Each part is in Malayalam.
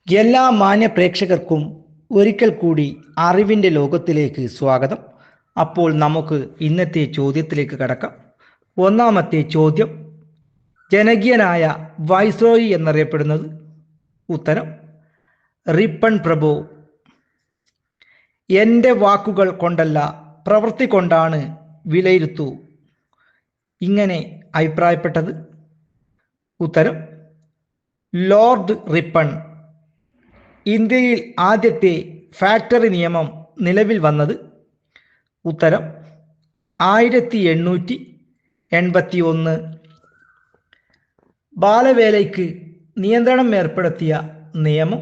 എല്ലാ മാന്യ പ്രേക്ഷകർക്കും ഒരിക്കൽ കൂടി അറിവിൻ്റെ ലോകത്തിലേക്ക് സ്വാഗതം. അപ്പോൾ നമുക്ക് ഇന്നത്തെ ചോദ്യത്തിലേക്ക് കടക്കാം. ഒന്നാമത്തെ ചോദ്യം, ജനകീയനായ വൈസ്രോയി എന്നറിയപ്പെടുന്നത്? ഉത്തരം റിപ്പൺ പ്രഭു. എൻ്റെ വാക്കുകൾ കൊണ്ടല്ല പ്രവൃത്തി കൊണ്ടാണ് വിലയിരുത്തൂ ഇങ്ങനെ അഭിപ്രായപ്പെട്ടത്? ഉത്തരം ലോർഡ് റിപ്പൺ. ഇന്ത്യയിൽ ആദ്യത്തെ ഫാക്ടറി നിയമം നിലവിൽ വന്നത്? ഉത്തരം 1881. ബാലവേലയ്ക്ക് നിയന്ത്രണം ഏർപ്പെടുത്തിയ നിയമം?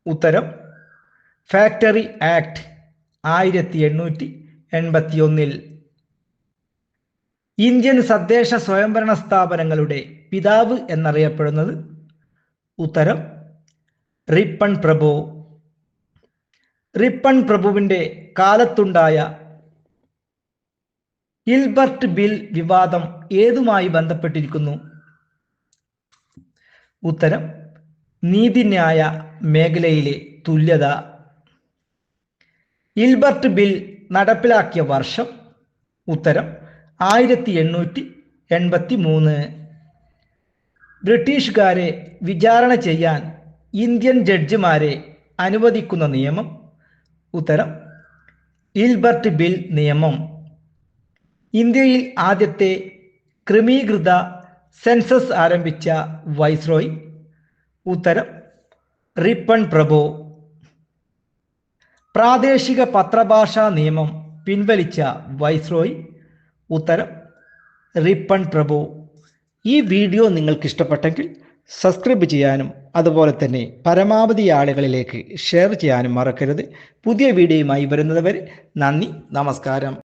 ഉത്തരം ഫാക്ടറി ആക്ട് 1881. ഇന്ത്യൻ തദ്ദേശ സ്വയംഭരണ സ്ഥാപനങ്ങളുടെ പിതാവ് എന്നറിയപ്പെടുന്നത്? ഉത്തരം റിപ്പൺ പ്രഭു. റിപ്പൺ പ്രഭുവിൻ്റെ കാലത്തുണ്ടായ ഇൽബർട്ട് ബിൽ വിവാദം ഏതുമായി ബന്ധപ്പെട്ടിരിക്കുന്നു? ഉത്തരം നീതിന്യായ മേഖലയിലെ തുല്യത. ഇൽബർട്ട് ബിൽ നടപ്പിലാക്കിയ വർഷം? ഉത്തരം 1883. ബ്രിട്ടീഷുകാരെ വിചാരണ ചെയ്യാൻ ഇന്ത്യൻ ജഡ്ജിമാരെ അനുവദിക്കുന്ന നിയമം? ഉത്തരം ഇൽബർട്ട് ബിൽ നിയമം. ഇന്ത്യയിൽ ആദ്യത്തെ ക്രമീകൃത സെൻസസ് ആരംഭിച്ച വൈസ്രോയി? ഉത്തരം റിപ്പൺ പ്രഭു. പ്രാദേശിക പത്രഭാഷാ നിയമം പിൻവലിച്ച വൈസ്രോയി? ഉത്തരം റിപ്പൺ പ്രഭു. ഈ വീഡിയോ നിങ്ങൾക്ക് ഇഷ്ടപ്പെട്ടെങ്കിൽ സബ്സ്ക്രൈബ് ചെയ്യാനും അതുപോലെ തന്നെ പരമാവധി ആളുകളിലേക്ക് ഷെയർ ചെയ്യാനും മറക്കരുത്. പുതിയ വീഡിയോയുമായി വരുന്നതുവരെ നന്ദി, നമസ്കാരം.